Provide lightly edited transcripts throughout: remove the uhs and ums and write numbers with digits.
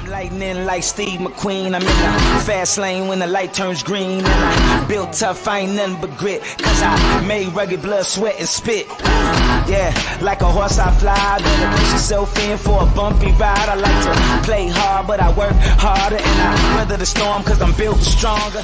Lightning like Steve McQueen. I'm in the fast lane when the light turns green. And I built tough, I ain't nothing but grit. Cause I made rugged blood, sweat, and spit. Yeah, like a horse I fly. Better push yourself in for a bumpy ride. I like to play hard, but I work harder. And I weather the storm cause I'm built stronger.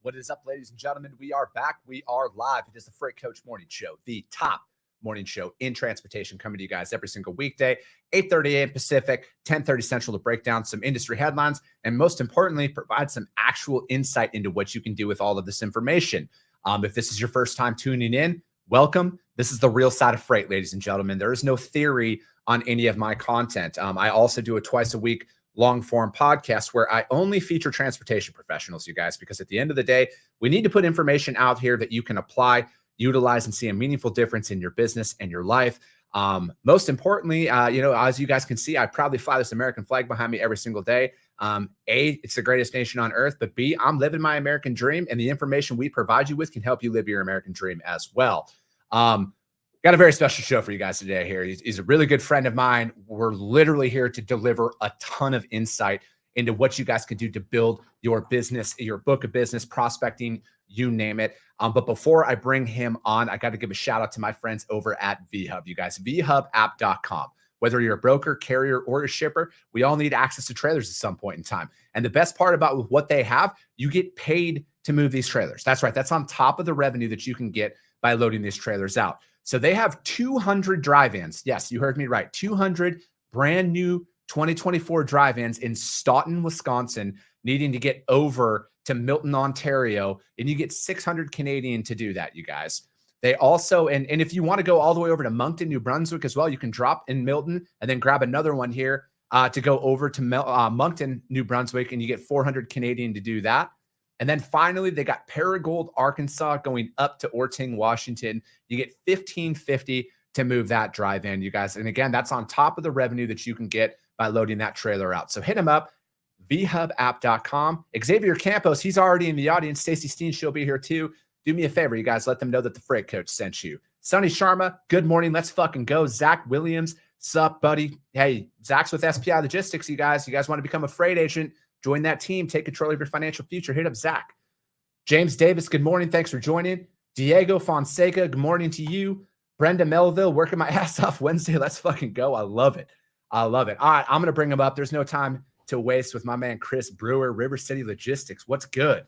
What is up, ladies and gentlemen? We are back. We are live. It is the Freight Coach Morning Show, the top morning show in transportation, coming to you guys every single weekday, 8:30 a.m. Pacific, 10:30 Central, to break down some industry headlines and, most importantly, provide some actual insight into what you can do with all of this information. If this is your first time tuning in, welcome. This is the real side of freight, ladies and gentlemen. There is no theory on any of my content. I also do a twice a week long form podcast where I only feature transportation professionals, you guys, because at the end of the day, we need to put information out here that you can apply, utilize, and see a meaningful difference in your business and your life. Most importantly, as you guys can see, I proudly fly this American flag behind me every single day. A, it's the greatest nation on earth, but B, I'm living my American dream, and the information we provide you with can help you live your American dream as well. Got a very special show for you guys today here. He's a really good friend of mine. We're literally here to deliver a ton of insight into what you guys can do to build your business, your book of business, prospecting, you name it. But before I bring him on, I got to give a shout out to my friends over at VHub, you guys, vhubapp.com. Whether you're a broker, carrier, or a shipper, we all need access to trailers at some point in time. And the best part about what they have, you get paid to move these trailers. That's right. That's on top of the revenue that you can get by loading these trailers out. So they have 200 drive-ins. Yes, you heard me right. 200 brand new 2024 drive-ins in Stoughton, Wisconsin, needing to get over to Milton, Ontario, and you get 600 Canadian to do that, you guys. They also, and if you want to go all the way over to Moncton, New Brunswick as well, you can drop in Milton and then grab another one here to go over to Moncton, New Brunswick, and you get 400 Canadian to do that. And then finally, they got Paragould, Arkansas, going up to Orting, Washington. You get $1,550 to move that drive-in, you guys. And again, that's on top of the revenue that you can get by loading that trailer out. So hit them up, vhubapp.com. Xavier Campos, he's already in the audience. Stacey Steen, she'll be here too. Do me a favor, you guys. Let them know that the Freight Coach sent you. Sonny Sharma, good morning. Let's fucking go. Zach Williams, sup, buddy? Hey, Zach's with SPI Logistics, you guys. You guys want to become a freight agent? Join that team. Take control of your financial future. Hit up Zach. James Davis, good morning. Thanks for joining. Diego Fonseca, good morning to you. Brenda Melville, working my ass off Wednesday. Let's fucking go. I love it. I love it. All right, I'm going to bring him up. There's no time to waste with my man, Chris Brewer, River City Logistics. What's good?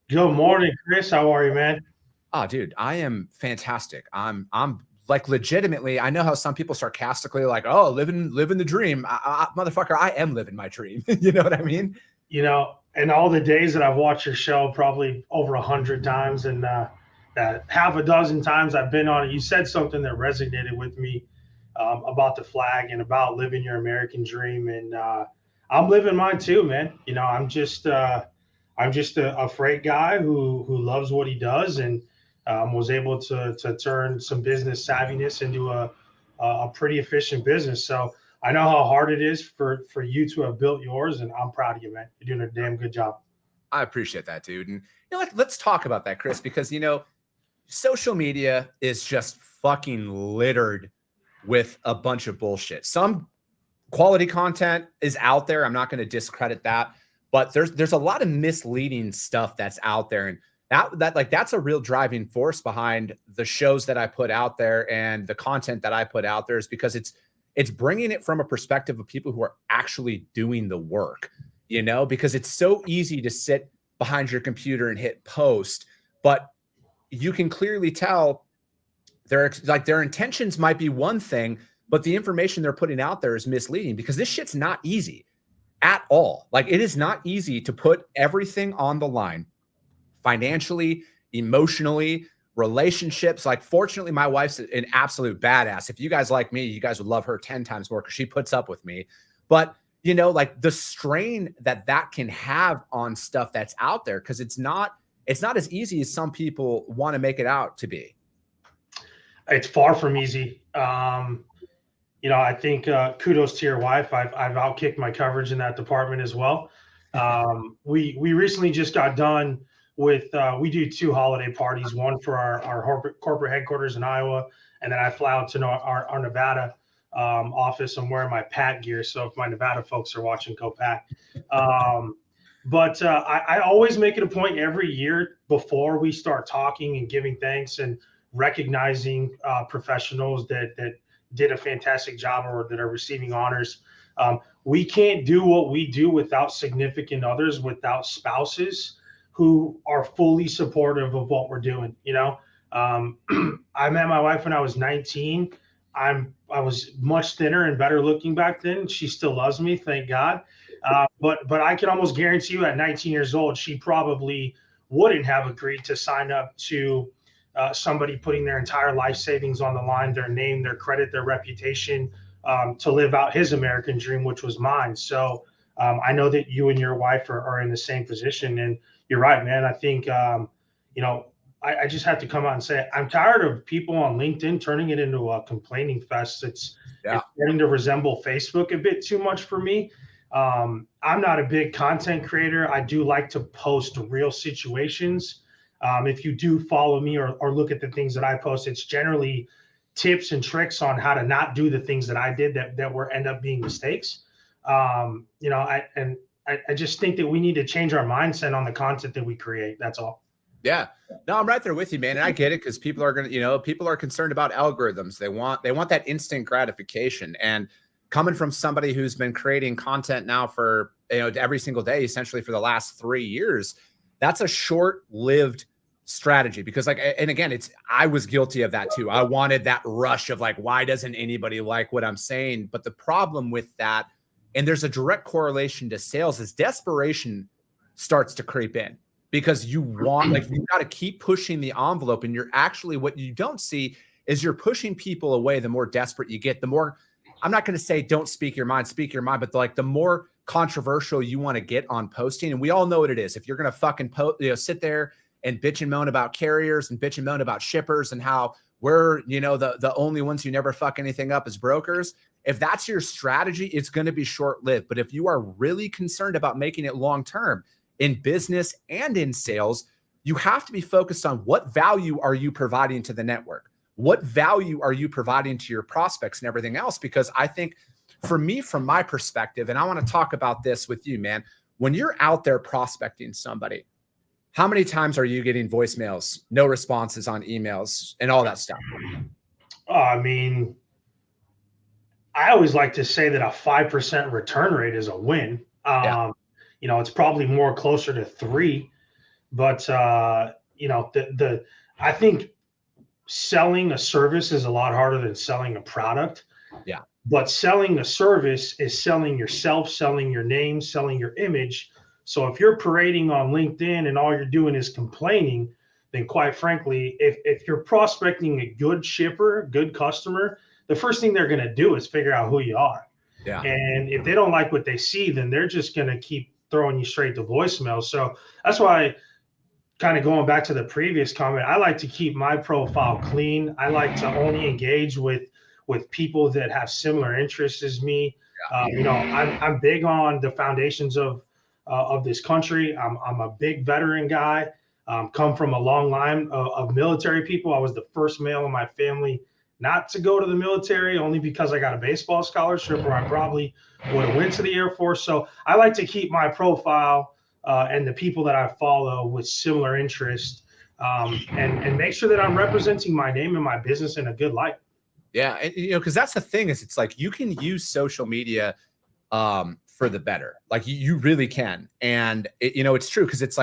Good morning, Chris. How are you, man? Oh, dude, I am fantastic. I'm like legitimately, I know how some people sarcastically like, oh, living the dream. Motherfucker, I am living my dream. You know what I mean? You know, and all the days that I've watched your show, probably over 100 times, and that half a dozen times I've been on it, you said something that resonated with me about the flag and about living your American dream. And I'm living mine too, man. You know, I'm just a freight guy who loves what he does, and was able to turn some business savviness into a pretty efficient business. So I know how hard it is for you to have built yours, and I'm proud of you, man. You're doing a damn good job. I appreciate that, dude. And let's talk about that, Chris, because social media is just fucking littered with a bunch of bullshit. Some quality content is out there. I'm not going to discredit that, but there's a lot of misleading stuff that's out there, and that's a real driving force behind the shows that I put out there and the content that I put out there, is because it's bringing it from a perspective of people who are actually doing the work, because it's so easy to sit behind your computer and hit post, but you can clearly tell their intentions might be one thing, but the information they're putting out there is misleading, because this shit's not easy at all. Like, it is not easy to put everything on the line financially, emotionally, relationships. Like, fortunately, my wife's an absolute badass. If you guys like me, you guys would love her 10 times more because she puts up with me. But, like the strain that can have on stuff that's out there, because it's not as easy as some people want to make it out to be. It's far from easy. I think kudos to your wife. I've outkicked my coverage in that department as well. We recently just got done with we do 2 holiday parties, one for our corporate headquarters in Iowa, and then I fly out to our Nevada office. I'm wearing my Pack gear, so if my Nevada folks are watching, go Pack. But I always make it a point every year before we start talking and giving thanks and recognizing professionals that did a fantastic job or that are receiving honors. We can't do what we do without significant others, without spouses who are fully supportive of what we're doing. I met my wife when I was 19. I was much thinner and better looking back then. She still loves me, thank God. But I can almost guarantee you at 19 years old, she probably wouldn't have agreed to sign up to somebody putting their entire life savings on the line, their name, their credit, their reputation, to live out his American dream, which was mine. So I know that you and your wife are in the same position. And you're right, man. I think, I just have to come out and say, I'm tired of people on LinkedIn turning it into a complaining fest. It's starting to resemble Facebook a bit too much for me. I'm not a big content creator. I do like to post real situations. If you do follow me or look at the things that I post, it's generally tips and tricks on how to not do the things that I did that were end up being mistakes. I just think that we need to change our mindset on the content that we create. That's all. Yeah, no, I'm right there with you, man. And I get it, because people are people are concerned about algorithms. They want that instant gratification. And coming from somebody who's been creating content now for, every single day, essentially for the last 3 years, that's a short-lived strategy. Because and again, I was guilty of that too. I wanted that rush of why doesn't anybody like what I'm saying? But the problem with that, and there's a direct correlation to sales, is desperation starts to creep in, because you want, you got to keep pushing the envelope. And what you don't see is you're pushing people away. The more desperate you get, the more, I'm not going to say don't speak your mind, but the more controversial you want to get on posting. And we all know what it is. If you're going to fucking sit there and bitch and moan about carriers and bitch and moan about shippers and how we're, the only ones who never fuck anything up as brokers. If that's your strategy, it's going to be short-lived. But if you are really concerned about making it long-term in business and in sales, you have to be focused on what value are you providing to the network? What value are you providing to your prospects and everything else? Because I think for me, from my perspective, and I want to talk about this with you, man, when you're out there prospecting somebody, how many times are you getting voicemails, no responses on emails, and all that stuff? I mean, I always like to say that a 5% return rate is a win. It's probably more closer to 3, but I think selling a service is a lot harder than selling a product. Yeah. But selling a service is selling yourself, selling your name, selling your image. So if you're parading on LinkedIn and all you're doing is complaining, then quite frankly, if you're prospecting a good shipper, good customer, the first thing they're going to do is figure out who you are. Yeah. And if they don't like what they see, then they're just going to keep throwing you straight to voicemail. So that's why, kind of going back to the previous comment, I like to keep my profile clean. I like to only engage with people that have similar interests as me. I'm big on the foundations of this country. I'm a big veteran guy. Come from a long line of military people. I was the first male in my family not to go to the military, only because I got a baseball scholarship, or I probably would have went to the Air Force. So I like to keep my profile and the people that I follow with similar interests, and make sure that I'm representing my name and my business in a good light. Yeah. And, because that's the thing, is it's you can use social media for the better. You really can. And it's true, because it's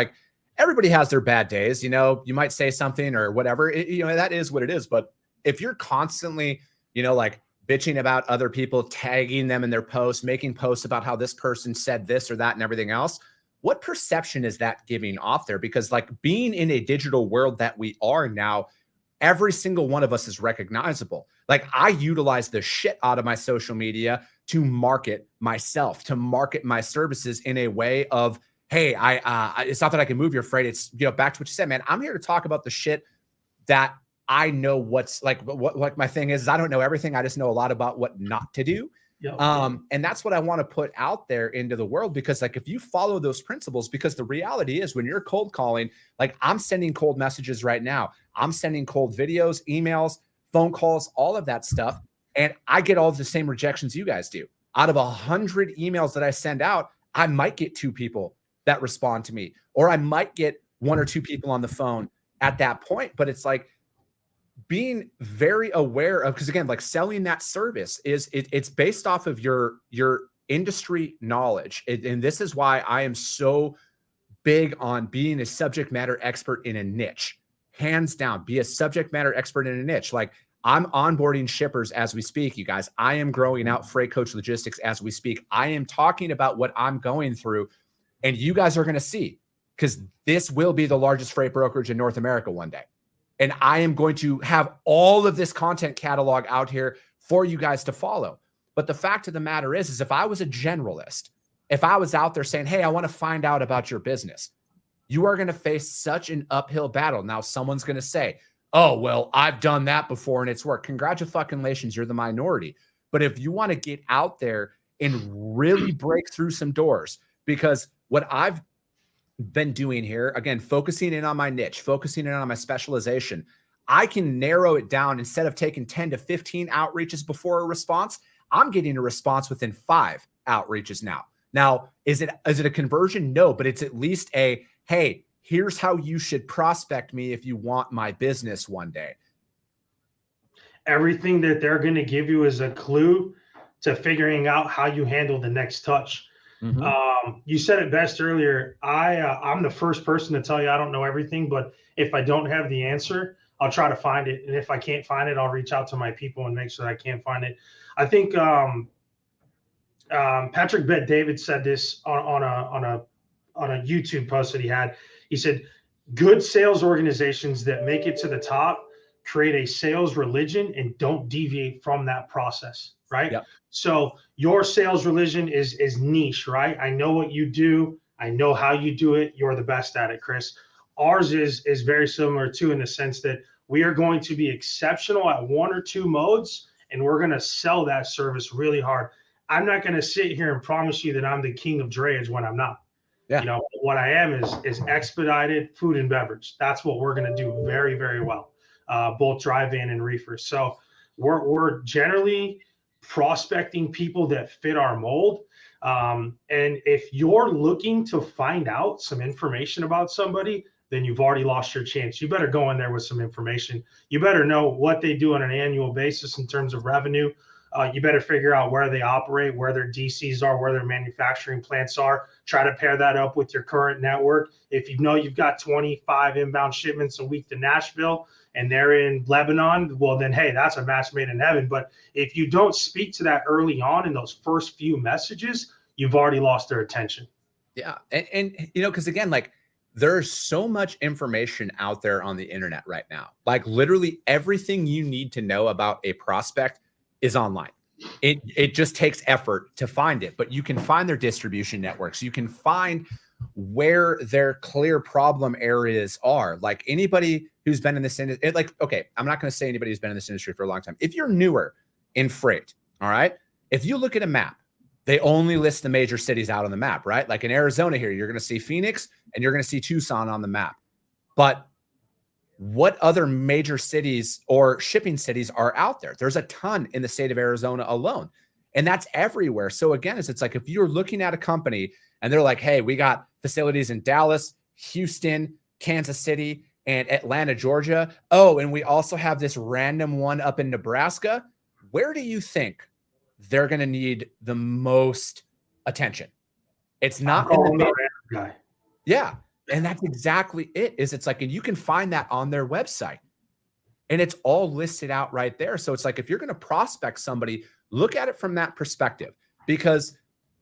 everybody has their bad days. You might say something or whatever, that is what it is. But if you're constantly, bitching about other people, tagging them in their posts, making posts about how this person said this or that and everything else, what perception is that giving off there? Because being in a digital world that we are now, every single one of us is recognizable. I utilize the shit out of my social media to market myself, to market my services in a way of, hey, it's not that I can move your freight. It's, back to what you said, man, I'm here to talk about the shit that I know what's what my thing is. I don't know everything. I just know a lot about what not to do. Yep. And that's what I want to put out there into the world, because if you follow those principles, because the reality is when you're cold calling, I'm sending cold messages right now. I'm sending cold videos, emails, phone calls, all of that stuff. And I get all the same rejections you guys do. Out of 100 emails that I send out, I might get 2 people that respond to me, or I might get 1 or 2 people on the phone at that point. But it's like being very aware of, because again, like selling that service it's based off of your industry knowledge. And this is why I am so big on being a subject matter expert in a niche. Hands down, be a subject matter expert in a niche. Like, I'm onboarding shippers as we speak, you guys. I am growing out Freight Coach Logistics as we speak. I am talking about what I'm going through, and you guys are going to see, because this will be the largest freight brokerage in North America one day. And I am going to have all of this content catalog out here for you guys to follow. But the fact of the matter is if I was a generalist, if I was out there saying, hey, I want to find out about your business, you are going to face such an uphill battle. Now, someone's going to say, oh, well, I've done that before and it's worked. Congratulations, you're the minority. But if you want to get out there and really break through some doors, because what I've been doing here, again, focusing in on my niche, focusing in on my specialization, I can narrow it down. Instead of taking 10 to 15 outreaches before a response, I'm getting a response within 5 outreaches now. Now, is it a conversion? No, but it's at least a, hey, here's how you should prospect me if you want my business one day. Everything that they're going to give you is a clue to figuring out how you handle the next touch. You said it best earlier. I'm the first person to tell you I don't know everything, but if I don't have the answer, I'll try to find it. And if I can't find it, I'll reach out to my people and make sure I can find it. I think Patrick Bet-David said this on a YouTube post that he had. He said, good sales organizations that make it to the top create a sales religion and don't deviate from that process, right? Yep. So your sales religion is niche, right? I know what you do. I know how you do it. You're the best at it, Chris. Ours is very similar too, in the sense that we are going to be exceptional at 1 or 2 modes, and we're going to sell that service really hard. I'm not going to sit here and promise you that I'm the king of drayage when I'm not. Yeah. You know, what I am is expedited food and beverage. That's what we're going to do very, very well, both dry van and reefer. So we're generally prospecting people that fit our mold. And if you're looking to find out some information about somebody, then you've already lost your chance. You better go in there with some information. You better know what they do on an annual basis in terms of revenue. You better figure out where they operate, where their DCs are, where their manufacturing plants are. Try to pair that up with your current network. If you know you've got 25 inbound shipments a week to Nashville and they're in Lebanon, well, then, hey, that's a match made in heaven. But if you don't speak to that early on in those first few messages, you've already lost their attention. Yeah. And you know, because again, like, there's so much information out there on the internet right now. Like, literally everything you need to know about a prospect is online. It just takes effort to find it, but you can find their distribution networks. You can find where their clear problem areas are. Like, anybody who's been in this industry, like, okay, I'm not going to say anybody who's been in this industry for a long time. If you're newer in freight, all right, if you look at a map, they only list the major cities out on the map, right? Like in Arizona here, you're going to see Phoenix and you're going to see Tucson on the map. But what other major cities or shipping cities are out there? There's a ton in the state of Arizona alone, and that's everywhere. So again, it's like, if you're looking at a company and they're like, hey, we got facilities in Dallas, Houston, Kansas City, and Atlanta, Georgia. Oh, and we also have this random one up in Nebraska. Where do you think they're going to need the most attention? It's not in the guy. Yeah. And that's exactly it. It's like, and you can find that on their website and it's all listed out right there. So it's like, if you're going to prospect somebody, look at it from that perspective, because,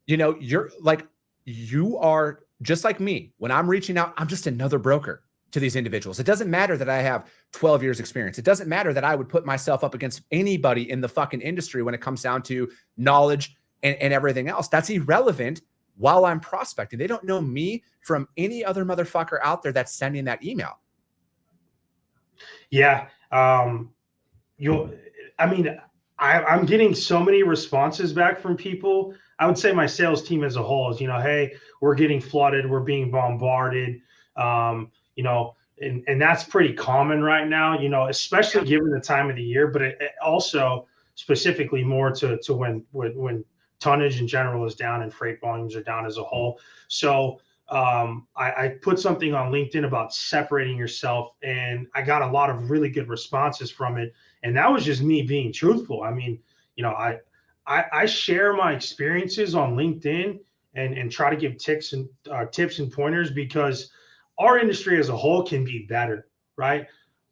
you know, you are just like me. When I'm reaching out, I'm just another broker to these individuals. It doesn't matter that I have 12 years experience. It doesn't matter that I would put myself up against anybody in the fucking industry when it comes down to knowledge and everything else. That's irrelevant while I'm prospecting. They don't know me from any other motherfucker out there that's sending that email. Yeah. I'm getting so many responses back from people. I would say my sales team as a whole is, you know, hey, we're getting flooded. We're being bombarded. You know, and that's pretty common right now, you know, especially given the time of the year, but it also specifically more to when tonnage in general is down and freight volumes are down as a whole. So I put something on LinkedIn about separating yourself, and I got a lot of really good responses from it. And that was just me being truthful. I mean, I share my experiences on LinkedIn and try to give tips and pointers, because our industry as a whole can be better, right?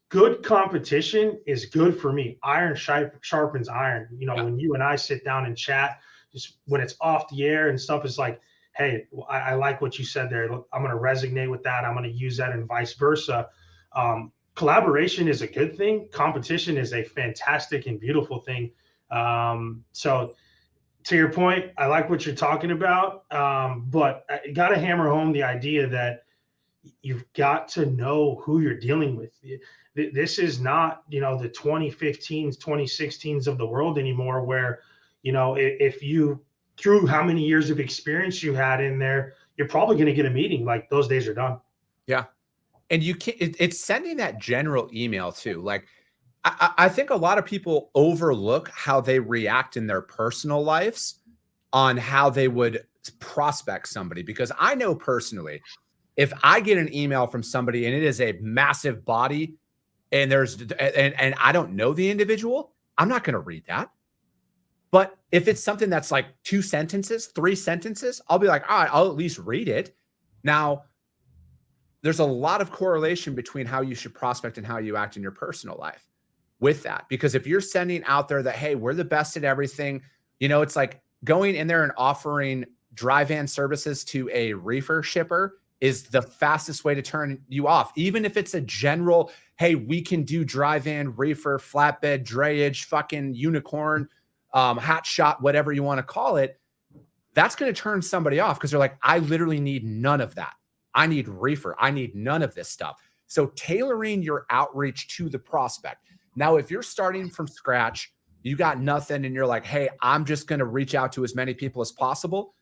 Good competition is good for me. Iron sharpens iron. When you and I sit down and chat, just when it's off the air and stuff, it's like, hey, I like what you said there. I'm going to resonate with that. I'm going to use that, and vice versa. Collaboration is a good thing. Competition is a fantastic and beautiful thing. So to your point, I like what you're talking about, but I got to hammer home the idea that you've got to know who you're dealing with. This is not, the 2015s, 2016s of the world anymore, where, if you, through how many years of experience you had in there, you're probably going to get a meeting. Like, those days are done. Yeah. And you can't, it's sending that general email too. Like, I think a lot of people overlook how they react in their personal lives on how they would prospect somebody. Because I know personally, if I get an email from somebody and it is a massive body and and I don't know the individual, I'm not going to read that. But if it's something that's like 2 sentences, 3 sentences, I'll be like, all right, I'll at least read it. Now, there's a lot of correlation between how you should prospect and how you act in your personal life with that. Because if you're sending out there that, hey, we're the best at everything, it's like going in there and offering dry van services to a reefer shipper is the fastest way to turn you off. Even if it's a general, hey, we can do dry van, reefer, flatbed, drayage, fucking unicorn, hot shot, whatever you want to call it, that's going to turn somebody off, because they're like, I literally need none of that. I need reefer. I need none of this stuff. So tailoring your outreach to the prospect. Now, if you're starting from scratch, you got nothing, and you're like, hey, I'm just going to reach out to as many people as possible,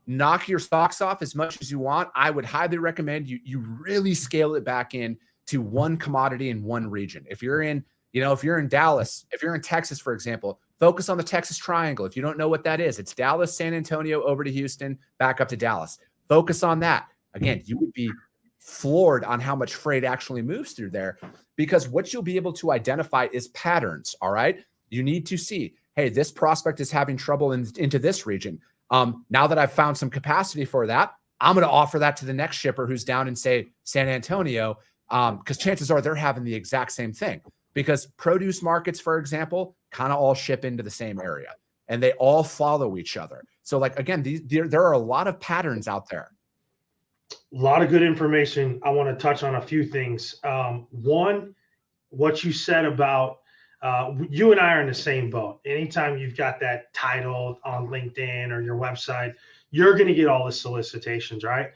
knock your socks off as much as you want. I would highly recommend you really scale it back in to one commodity in one region. If you're in, if you're in Dallas, if you're in Texas, for example, focus on the Texas Triangle. If you don't know what that is, it's Dallas, San Antonio, over to Houston, back up to Dallas. Focus on that. Again, you would be floored on how much freight actually moves through there, because what you'll be able to identify is patterns. All right. You need to see, hey, this prospect is having trouble into this region. Now that I've found some capacity for that, I'm going to offer that to the next shipper who's down in, say, San Antonio, because chances are they're having the exact same thing. Because produce markets, for example, kind of all ship into the same area, and they all follow each other. So, like, again, there are a lot of patterns out there. A lot of good information. I want to touch on a few things. One, what you said about you and I are in the same boat. Anytime you've got that title on LinkedIn or your website, you're going to get all the solicitations, right?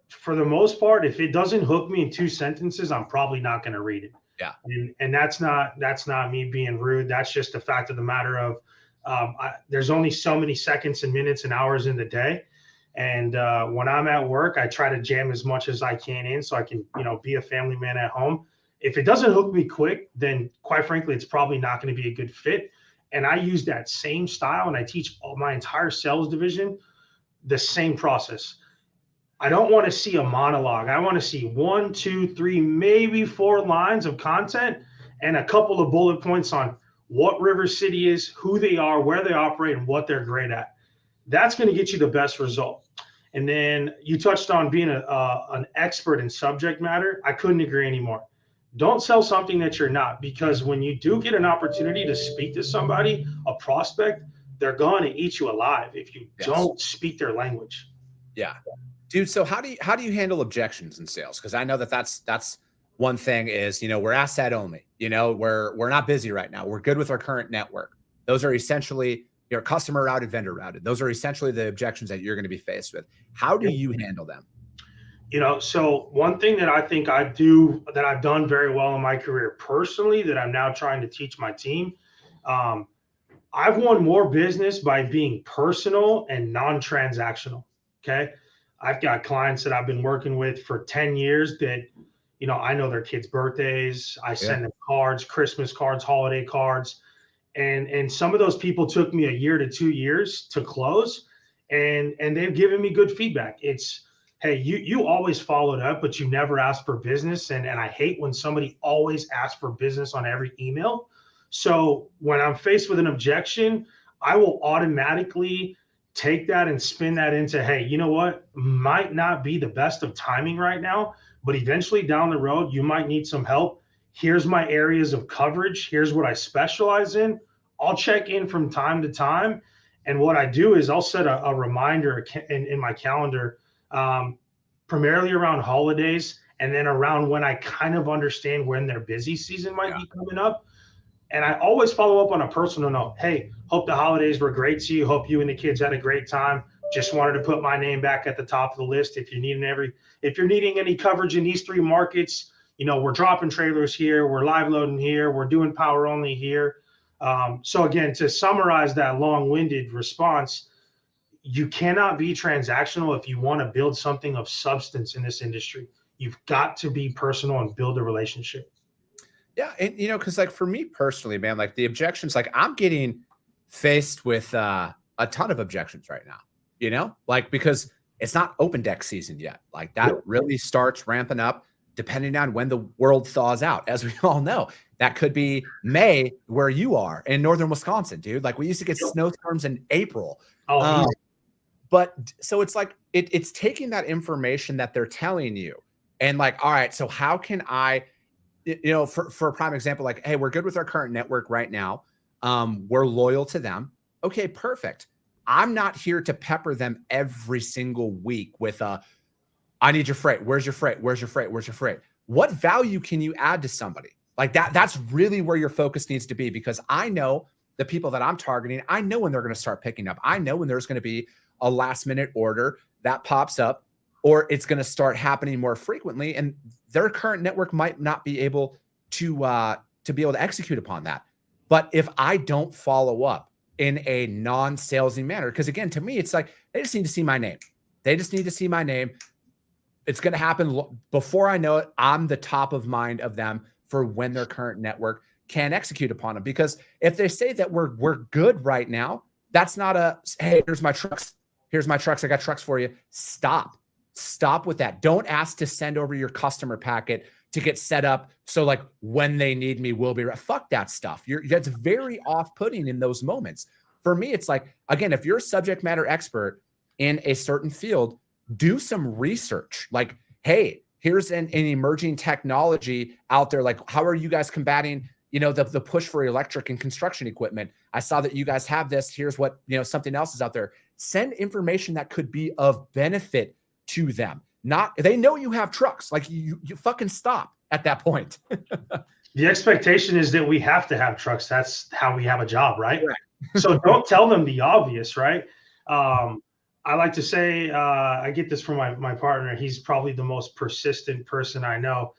For the most part, if it doesn't hook me in 2 sentences, I'm probably not going to read it. Yeah. And that's not me being rude. That's just the fact of the matter of there's only so many seconds and minutes and hours in the day. And when I'm at work, I try to jam as much as I can in so I can, be a family man at home. If it doesn't hook me quick, then quite frankly, it's probably not going to be a good fit. And I use that same style, and I teach my entire sales division the same process. I don't want to see a monologue. I want to see 1, 2, 3, maybe 4 lines of content and a couple of bullet points on what River City is, who they are, where they operate, and what they're great at. That's going to get you the best result. And then you touched on being an expert in subject matter. I couldn't agree anymore. Don't sell something that you're not, because when you do get an opportunity to speak to somebody, a prospect, they're going to eat you alive if you don't speak their language. Yeah. Dude, so how do you handle objections in sales? Because I know that's one thing is, we're asset only. We're not busy right now. We're good with our current network. Those are essentially your customer routed, vendor routed. Those are essentially the objections that you're going to be faced with. How do you handle them? So one thing that I think I do that I've done very well in my career personally that I'm now trying to teach my team, I've won more business by being personal and non-transactional. Okay. I've got clients that I've been working with for 10 years that, I know their kids' birthdays. I send them cards, Christmas cards, holiday cards. And some of those people took me a year to 2 years to close, and they've given me good feedback. It's, hey, you always followed up, but you never asked for business. And I hate when somebody always asks for business on every email. So when I'm faced with an objection, I will automatically take that and spin that into, hey, you know what? Might not be the best of timing right now, but eventually down the road, you might need some help. Here's my areas of coverage. Here's what I specialize in. I'll check in from time to time. And what I do is I'll set a reminder in my calendar, primarily around holidays, and then around when I kind of understand when their busy season might be coming up. And I always follow up on a personal note. Hey, hope the holidays were great to you. Hope you and the kids had a great time. Just wanted to put my name back at the top of the list. If you're needing any coverage in these 3 markets, we're dropping trailers here. We're live loading here. We're doing power only here. So again, to summarize that long-winded response, you cannot be transactional if you want to build something of substance in this industry. You've got to be personal and build a relationship. Yeah. And, because like for me personally, man, like the objections, like I'm getting faced with a ton of objections right now, like because it's not open deck season yet. Like that really starts ramping up depending on when the world thaws out. As we all know, that could be May where you are in northern Wisconsin, dude. Like we used to get snowstorms in April. But so it's like it's taking that information that they're telling you and like, all right, so how can I, for a prime example, like, hey, we're good with our current network right now. We're loyal to them. Okay, perfect. I'm not here to pepper them every single week with I need your freight. Where's your freight? Where's your freight? Where's your freight? What value can you add to somebody? Like that's really where your focus needs to be, because I know the people that I'm targeting, I know when they're going to start picking up. I know when there's going to be a last minute order that pops up, or it's going to start happening more frequently, and their current network might not be able to be able to execute upon that. But if I don't follow up in a non-salesy manner, because again, to me, it's like they just need to see my name. They just need to see my name. It's going to happen before I know it. I'm the top of mind of them for when their current network can execute upon them. Because if they say that we're good right now, that's not hey, here's my trucks. Here's my trucks. I got trucks for you. Stop with that. Don't ask to send over your customer packet to get set up. So like when they need me, we'll be right. Fuck that stuff. That's very off-putting in those moments. For me, it's like, again, if you're a subject matter expert in a certain field, do some research. Like, hey, here's an emerging technology out there. Like, how are you guys combating, the push for electric and construction equipment? I saw that you guys have this. Here's what, something else is out there. Send information that could be of benefit to them. They know you have trucks. Like you fucking stop at that point. The expectation is that we have to have trucks. That's how we have a job, right? So don't tell them the obvious, right? I like to say, I get this from my partner. He's probably the most persistent person I know.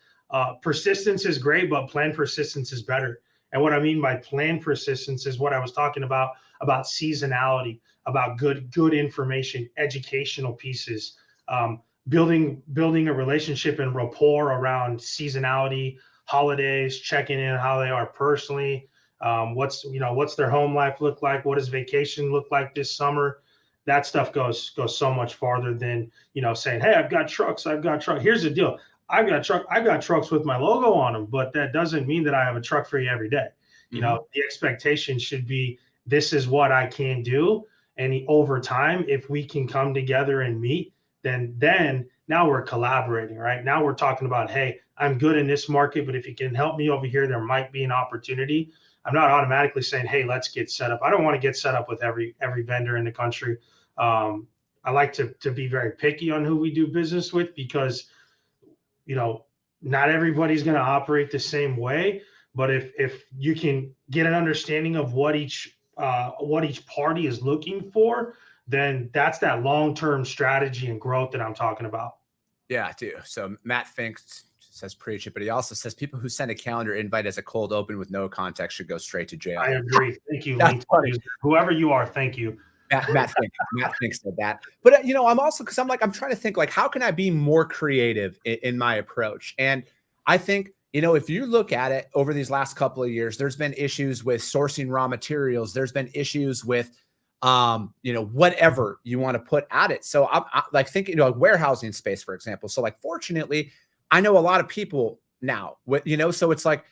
Persistence is great, but planned persistence is better. And what I mean by planned persistence is what I was talking about seasonality, about good information, educational pieces, building a relationship and rapport around seasonality, holidays, checking in how they are personally. What's their home life look like? What does vacation look like this summer? That stuff goes so much farther than, saying, hey, I've got trucks. Here's the deal. I've got trucks with my logo on them, but that doesn't mean that I have a truck for you every day. The expectation should be, this is what I can do. And over time, if we can come together and meet, then now we're collaborating, right? Now we're talking about, hey, I'm good in this market, but if you can help me over here, there might be an opportunity. I'm not automatically saying, hey, let's get set up. I don't want to get set up with every vendor in the country. I like to be very picky on who we do business with, because, not everybody's going to operate the same way. But if you can get an understanding of what each party is looking for, then that's that long-term strategy and growth that I'm talking about. Yeah, I do. So Matt Fink says preach it, but he also says people who send a calendar invite as a cold open with no context should go straight to jail. I agree. Thank you. Whoever you are, thank you. Matt Fink said that. But, I'm also, because I'm trying to think, like, how can I be more creative in my approach? And I think, if you look at it over these last couple of years, there's been issues with sourcing raw materials. There's been issues with, whatever you want to put at it. So I like thinking, like warehousing space, for example. So like, fortunately, I know a lot of people now, so it's like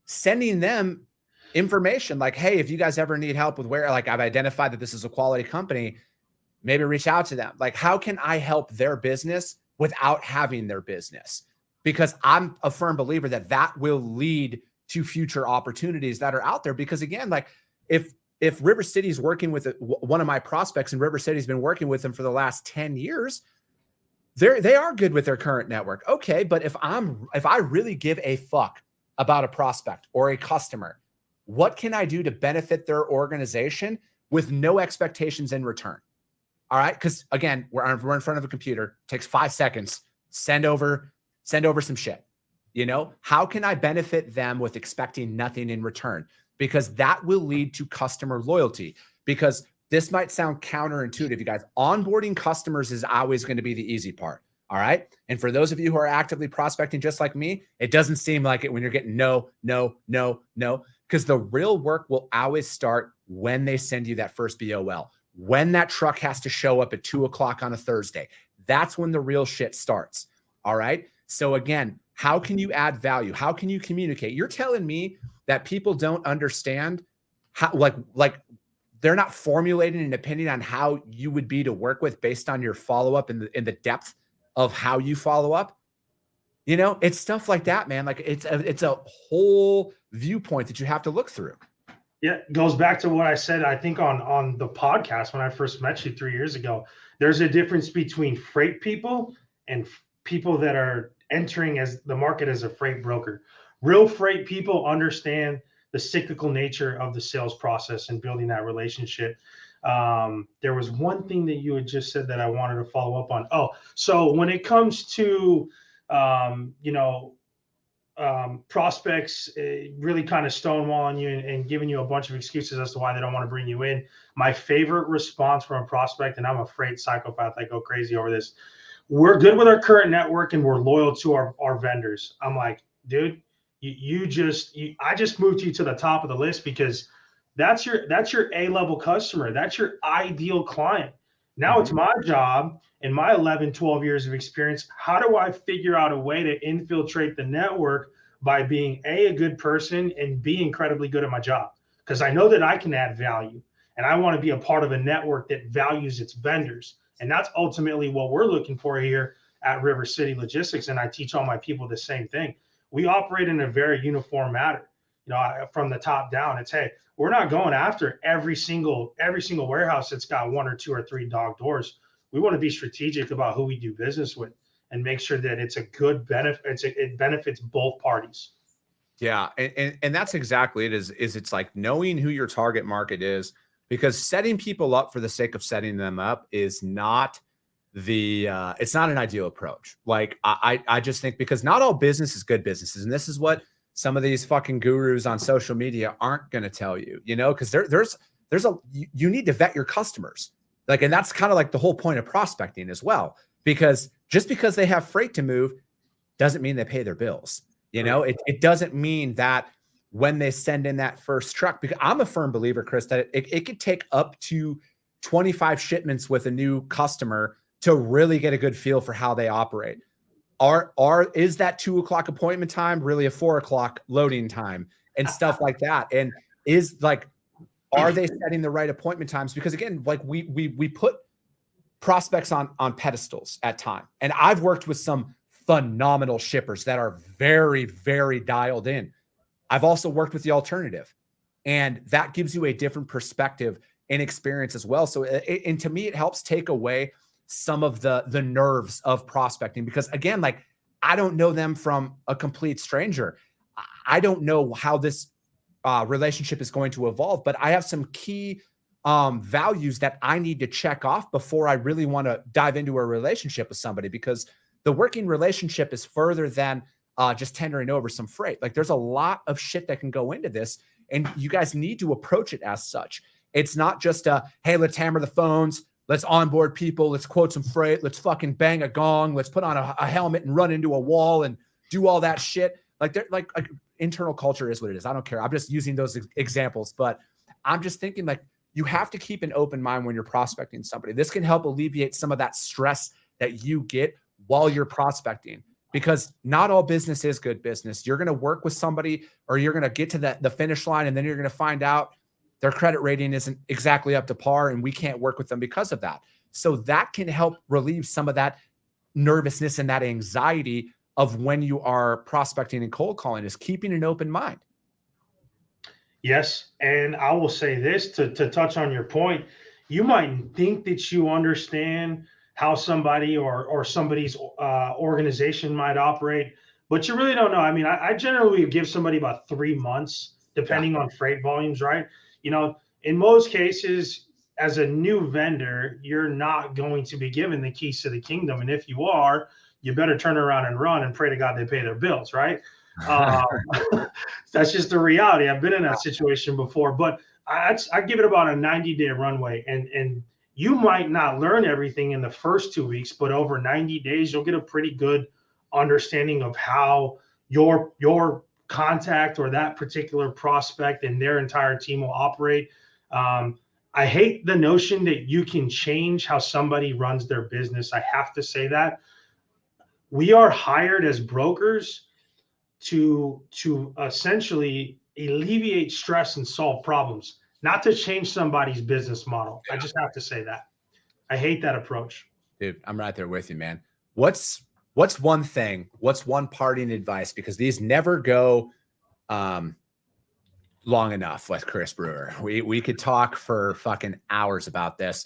sending them information like, hey, if you guys ever need help with like I've identified that this is a quality company, maybe reach out to them. Like, how can I help their business without having their business? Because I'm a firm believer that will lead to future opportunities that are out there. Because again, like if River City is working with one of my prospects and River City's been working with them for the last 10 years, they are good with their current network. Okay. But if I really give a fuck about a prospect or a customer, what can I do to benefit their organization with no expectations in return? All right. Because again, we're in front of a computer, takes 5 seconds, send over some shit. How can I benefit them with expecting nothing in return? Because that will lead to customer loyalty. Because this might sound counterintuitive, you guys. Onboarding customers is always going to be the easy part. All right. And for those of you who are actively prospecting just like me, it doesn't seem like it when you're getting no. Because the real work will always start when they send you that first BOL. When that truck has to show up at 2:00 on a Thursday, that's when the real shit starts. All right. So again, how can you add value? How can you communicate? You're telling me that people don't understand how, like they're not formulating an opinion on how you would be to work with based on your follow-up and the depth of how you follow up. It's stuff like that, man. Like it's a whole viewpoint that you have to look through. Yeah, it goes back to what I said, I think on the podcast when I first met you 3 years ago. There's a difference between freight people and people that are entering as the market as a freight broker. Real freight people understand the cyclical nature of the sales process and building that relationship. There was one thing that you had just said that I wanted to follow up on. Oh, so when it comes to, prospects really kind of stonewalling you and giving you a bunch of excuses as to why they don't want to bring you in. My favorite response from a prospect, and I'm a freight psychopath, I go crazy over this. We're good with our current network and we're loyal to our vendors. I'm like, dude, I just moved you to the top of the list because that's your A-level customer. That's your ideal client. Now it's my job in my 11, 12 years of experience. How do I figure out a way to infiltrate the network by being a good person and be incredibly good at my job? Because I know that I can add value and I want to be a part of a network that values its vendors. And that's ultimately what we're looking for here at River City Logistics. And I teach all my people the same thing. We operate in a very uniform manner. From the top down, it's, hey, we're not going after every single warehouse that's got 1 or 2 or 3 dog doors. We want to be strategic about who we do business with and make sure that it's a good benefit. It benefits both parties. Yeah. And that's exactly it. It's like knowing who your target market is, because setting people up for the sake of setting them up is not it's not an ideal approach. Like I just think, because not all business is good businesses. And this is what some of these fucking gurus on social media aren't going to tell you, because you need to vet your customers. Like, and that's kind of like the whole point of prospecting as well, because just because they have freight to move doesn't mean they pay their bills. It doesn't mean that when they send in that first truck, because I'm a firm believer, Chris, that it could take up to 25 shipments with a new customer to really get a good feel for how they operate. Is that 2:00 appointment time really a 4:00 loading time and stuff like that? And are they setting the right appointment times? Because again, like we put prospects on pedestals at time. And I've worked with some phenomenal shippers that are very, very dialed in. I've also worked with the alternative, and that gives you a different perspective and experience as well. So, and to me, it helps take away some of the nerves of prospecting, because again, like I don't know them from a complete stranger. I don't know how this relationship is going to evolve, but I have some key values that I need to check off before I really want to dive into a relationship with somebody, because the working relationship is further than just tendering over some freight. Like there's a lot of shit that can go into this, and you guys need to approach it as such. It's not just hey, let's hammer the phones, let's onboard people, let's quote some freight, let's fucking bang a gong, let's put on a helmet and run into a wall and do all that shit. Like they're like internal culture is what it is. I don't care. I'm just using those examples, but I'm just thinking like you have to keep an open mind when you're prospecting somebody. This can help alleviate some of that stress that you get while you're prospecting, because not all business is good business. You're going to work with somebody, or you're going to get to the finish line, and then you're going to find out their credit rating isn't exactly up to par, and we can't work with them because of that. So that can help relieve some of that nervousness and that anxiety of when you are prospecting and cold calling, is keeping an open mind. Yes. And I will say this to touch on your point. You might think that you understand how somebody or somebody's organization might operate, but you really don't know. I mean, I generally give somebody about 3 months, depending on freight volumes, right? You know, in most cases, as a new vendor, you're not going to be given the keys to the kingdom. And if you are, you better turn around and run and pray to God they pay their bills, right? That's just the reality. I've been in that situation before, but I give it about a 90-day runway, and you might not learn everything in the first 2 weeks, but over 90 days, you'll get a pretty good understanding of how your contact or that particular prospect and their entire team will operate. I hate the notion that you can change how somebody runs their business. I have to say that. We are hired as brokers to essentially alleviate stress and solve problems, not to change somebody's business model. I just have to say that. I hate that approach. Dude, I'm right there with you, man. What's one parting advice? Because these never go long enough with Chris Brewer. We could talk for fucking hours about this.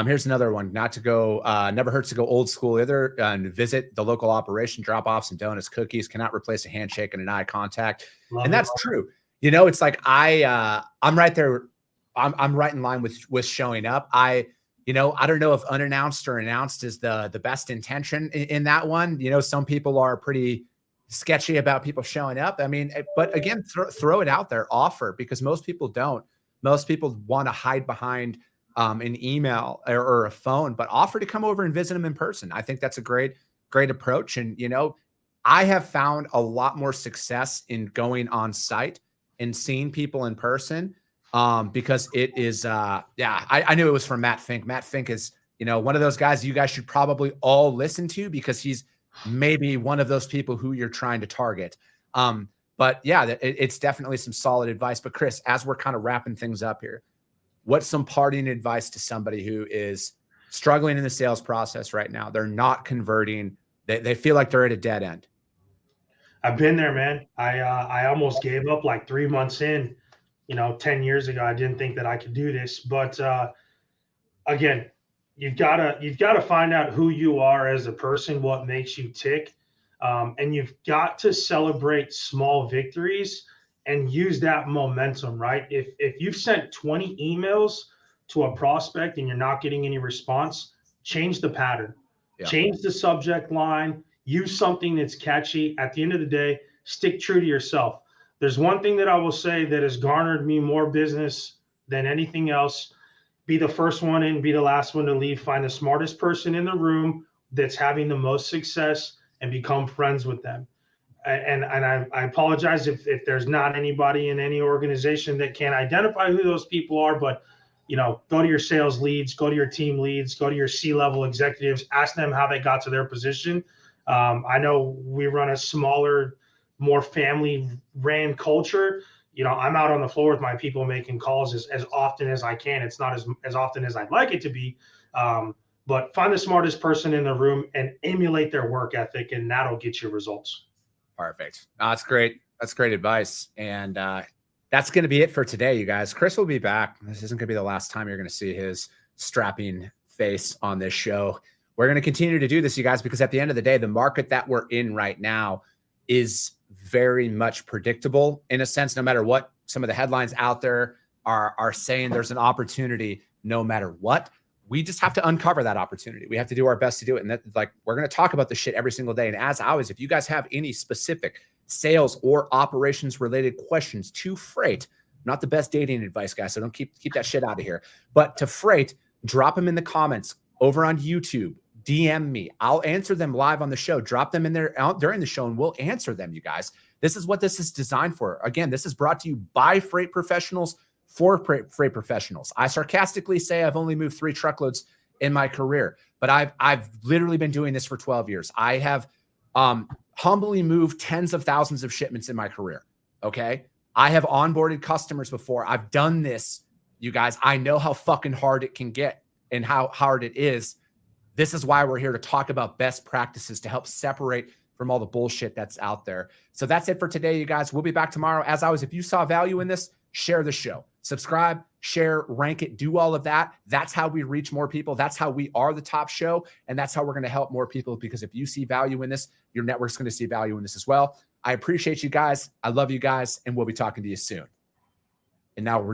Here's another one. Not to go, never hurts to go old school either. And visit the local operation, drop off some donuts, cookies. Cannot replace a handshake and an eye contact. And that's true. You know, it's like I'm right there. I'm right in line with showing up. I don't know if unannounced or announced is the best intention in that one. You know, some people are pretty sketchy about people showing up. I mean, but again, throw it out there, offer, because most people don't. Most people want to hide behind an email or a phone, but offer to come over and visit them in person. I think that's a great approach. And, you know, I have found a lot more success in going on site and seeing people in person because it is, I knew it was from Matt Fink. Matt Fink is, you know, one of those guys you guys should probably all listen to, because he's maybe one of those people who you're trying to target. But yeah, it's definitely some solid advice. But Chris, as we're kind of wrapping things up here, what's some parting advice to somebody who is struggling in the sales process right now? They're not converting. They feel like they're at a dead end. I've been there, man. I almost gave up like 3 months in, 10 years ago. I didn't think that I could do this, but again, you've got to find out who you are as a person, what makes you tick. And you've got to celebrate small victories and use that momentum, right? If you've sent 20 emails to a prospect and you're not getting any response, change the pattern, change the subject line, use something that's catchy. At the end of the day, stick true to yourself. There's one thing that I will say that has garnered me more business than anything else. Be the first one in, be the last one to leave. Find the smartest person in the room that's having the most success and become friends with them. And I apologize if there's not anybody in any organization that can identify who those people are, but go to your sales leads, go to your team leads, go to your C-level executives, ask them how they got to their position. I know we run a smaller, more family-ran culture. I'm out on the floor with my people making calls as often as I can. It's not as often as I'd like it to be, but find the smartest person in the room and emulate their work ethic, and that'll get you results. Perfect. That's great. That's great advice. And that's going to be it for today, you guys. Chris will be back. This isn't going to be the last time you're going to see his strapping face on this show. We're going to continue to do this, you guys, because at the end of the day, the market that we're in right now is very much predictable in a sense. No matter what some of the headlines out there are saying, there's an opportunity no matter what. We just have to uncover that opportunity. We have to do our best to do it. And that's like, we're going to talk about this shit every single day. And as always, if you guys have any specific sales or operations related questions to Freight, not the best dating advice, guys, so don't keep that shit out of here, but to Freight, drop them in the comments over on YouTube, DM me. I'll answer them live on the show. Drop them in there out during the show and we'll answer them, you guys. This is what this is designed for. Again, this is brought to you by freight professionals for freight professionals. I sarcastically say I've only moved 3 truckloads in my career, but I've literally been doing this for 12 years. I have humbly moved tens of thousands of shipments in my career. Okay. I have onboarded customers before. I've done this, you guys. I know how fucking hard it can get and how hard it is. This is why we're here to talk about best practices to help separate from all the bullshit that's out there. So that's it for today, you guys. We'll be back tomorrow. As always, if you saw value in this, share the show, subscribe, share, rank it, do all of that. That's how we reach more people. That's how we are the top show. And that's how we're going to help more people, because if you see value in this, your network's going to see value in this as well. I appreciate you guys. I love you guys. And we'll be talking to you soon. And now we're